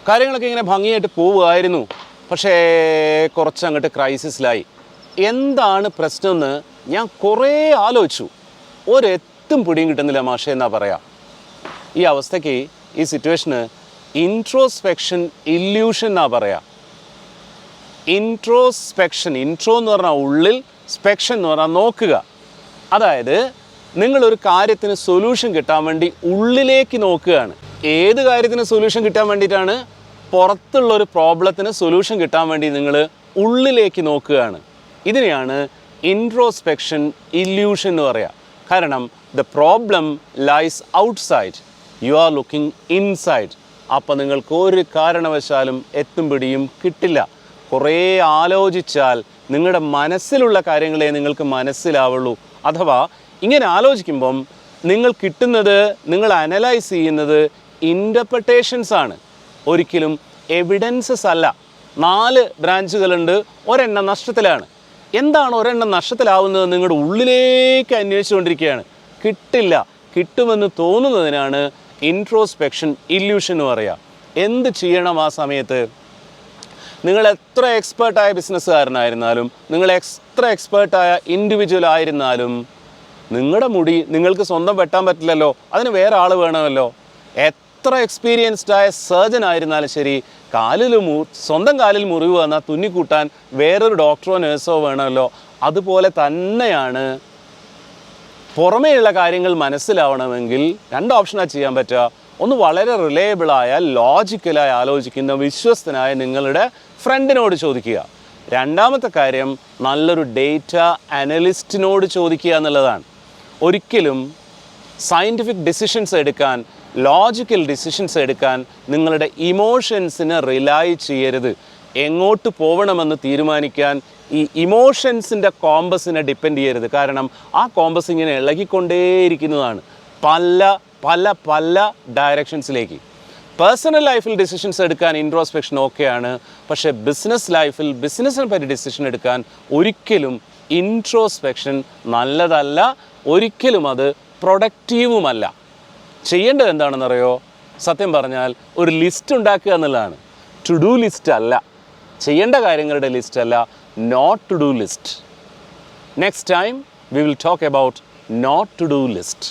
കാര്യങ്ങളൊക്കെ ഇങ്ങനെ ഭംഗിയായിട്ട് പോവുമായിരുന്നു. പക്ഷേ കുറച്ചങ്ങോട്ട് ക്രൈസിസിലായി. എന്താണ് പ്രശ്നമെന്ന് ഞാൻ കുറേ ആലോചിച്ചു. ഒരെത്തും പിടിയും കിട്ടുന്നില്ല മാഷേ എന്നാ പറയാം. ഈ അവസ്ഥയ്ക്ക്, ഈ സിറ്റുവേഷന് ഇൻട്രോസ്പെക്ഷൻ ഇല്യൂഷൻ എന്നാ പറയാം. ഇൻട്രോസ്പെക്ഷൻ, ഇൻട്രോ എന്ന് പറഞ്ഞാൽ ഉള്ളിൽ, സ്പെക്ഷൻ എന്ന് പറഞ്ഞാൽ നോക്കുക. അതായത് നിങ്ങളൊരു കാര്യത്തിന് സൊല്യൂഷൻ കിട്ടാൻ വേണ്ടി ഉള്ളിലേക്ക് നോക്കുകയാണ്. ഏത് കാര്യത്തിന് സൊല്യൂഷൻ കിട്ടാൻ വേണ്ടിയിട്ടാണ്? പുറത്തുള്ളൊരു പ്രോബ്ലത്തിന് സൊല്യൂഷൻ കിട്ടാൻ വേണ്ടി നിങ്ങൾ ഉള്ളിലേക്ക് നോക്കുകയാണ്. ഇതിനെയാണ് ഇൻട്രോസ്പെക്ഷൻ ഇല്യൂഷൻ എന്ന് പറയുക. കാരണം the problem lies outside, you are looking inside. അപ്പോൾ നിങ്ങൾക്ക് ഒരു കാരണവശാലും എത്തും പിടിയും കിട്ടില്ല. കുറേ ആലോചിച്ചാൽ നിങ്ങളുടെ മനസ്സിലുള്ള കാര്യങ്ങളെ നിങ്ങൾക്ക് മനസ്സിലാവുള്ളൂ. അഥവാ ഇങ്ങനെ ആലോചിക്കുമ്പം നിങ്ങൾ കിട്ടുന്നത്, നിങ്ങൾ അനലൈസ് ചെയ്യുന്നത് ഇൻ്റർപ്രിട്ടേഷൻസ് ആണ്, ഒരിക്കലും എവിഡൻസസ് അല്ല. 4 ബ്രാഞ്ചുകളുണ്ട്, ഒരെണ്ണം നഷ്ടത്തിലാണ്. എന്താണ് ഒരെണ്ണം നഷ്ടത്തിലാവുന്നത്? നിങ്ങളുടെ ഉള്ളിലേക്ക് അന്വേഷിച്ചുകൊണ്ടിരിക്കുകയാണ്. കിട്ടില്ല. കിട്ടുമെന്ന് തോന്നുന്നതിനാണ് ഇൻട്രോസ്പെക്ഷൻ ഇല്യൂഷൻ എന്ന് പറയുക. എന്ത് ചെയ്യണം ആ സമയത്ത്? നിങ്ങൾ എത്ര എക്സ്പേർട്ടായ ബിസിനസ്സുകാരനായിരുന്നാലും, നിങ്ങൾ എത്ര എക്സ്പേർട്ടായ ഇൻഡിവിജ്വൽ ആയിരുന്നാലും, നിങ്ങളുടെ മുടി നിങ്ങൾക്ക് സ്വന്തം വെട്ടാൻ പറ്റില്ലല്ലോ, അതിന് വേറെ ആൾ വേണമല്ലോ. എത്ര എക്സ്പീരിയൻസ്ഡ് ആയ സർജൻ ആയിരുന്നാലും ശരി, സ്വന്തം കാലിൽ മുറിവ് വന്നാൽ തുന്നിക്കൂട്ടാൻ വേറൊരു ഡോക്ടറോ നേഴ്സോ വേണമല്ലോ. അതുപോലെ തന്നെയാണ് പുറമേയുള്ള കാര്യങ്ങൾ മനസ്സിലാവണമെങ്കിൽ 2 ഓപ്ഷനാണ് ചെയ്യാൻ പറ്റുക. ഒന്ന്, വളരെ റിലയബിളായ, ലോജിക്കലായി ആലോചിക്കുന്ന വിശ്വസ്തനായ നിങ്ങളുടെ ഫ്രണ്ടിനോട് ചോദിക്കുക. രണ്ടാമത്തെ കാര്യം, നല്ലൊരു ഡേറ്റ അനലിസ്റ്റിനോട് ചോദിക്കുക എന്നുള്ളതാണ്. ഒരിക്കലും സയൻറ്റിഫിക് ഡിസിഷൻസ് എടുക്കാൻ, ലോജിക്കൽ ഡിസിഷൻസ് എടുക്കാൻ നിങ്ങളുടെ ഇമോഷൻസിനെ റിലൈ ചെയ്യരുത്. എങ്ങോട്ട് പോകണമെന്ന് തീരുമാനിക്കാൻ ഈ ഇമോഷൻസിൻ്റെ കോമ്പസിനെ ഡിപ്പെൻഡ് ചെയ്യരുത്. കാരണം ആ കോമ്പസ് ഇങ്ങനെ ഇളകിക്കൊണ്ടേയിരിക്കുന്നതാണ് പല പല പല ഡയറക്ഷൻസിലേക്ക്. പേഴ്സണൽ ലൈഫിൽ ഡിസിഷൻസ് എടുക്കാൻ ഇൻട്രോസ്പെക്ഷൻ ഓക്കെയാണ്. പക്ഷേ ബിസിനസ് ലൈഫിൽ, ബിസിനസ്സിനെ പറ്റി ഡിസിഷൻ എടുക്കാൻ ഒരിക്കലും ഇൻട്രോസ്പെക്ഷൻ നല്ലതല്ല. ഒരിക്കലും അത് പ്രൊഡക്റ്റീവുമല്ല. ചെയ്യേണ്ടത് എന്താണെന്നറിയോ? സത്യം പറഞ്ഞാൽ ഒരു ലിസ്റ്റ് ഉണ്ടാക്കുക എന്നുള്ളതാണ്. ടു ഡു ലിസ്റ്റ് അല്ല, ചെയ്യേണ്ട കാര്യങ്ങളുടെ ലിസ്റ്റ് അല്ല, not to do list. Next time we will talk about not to do list.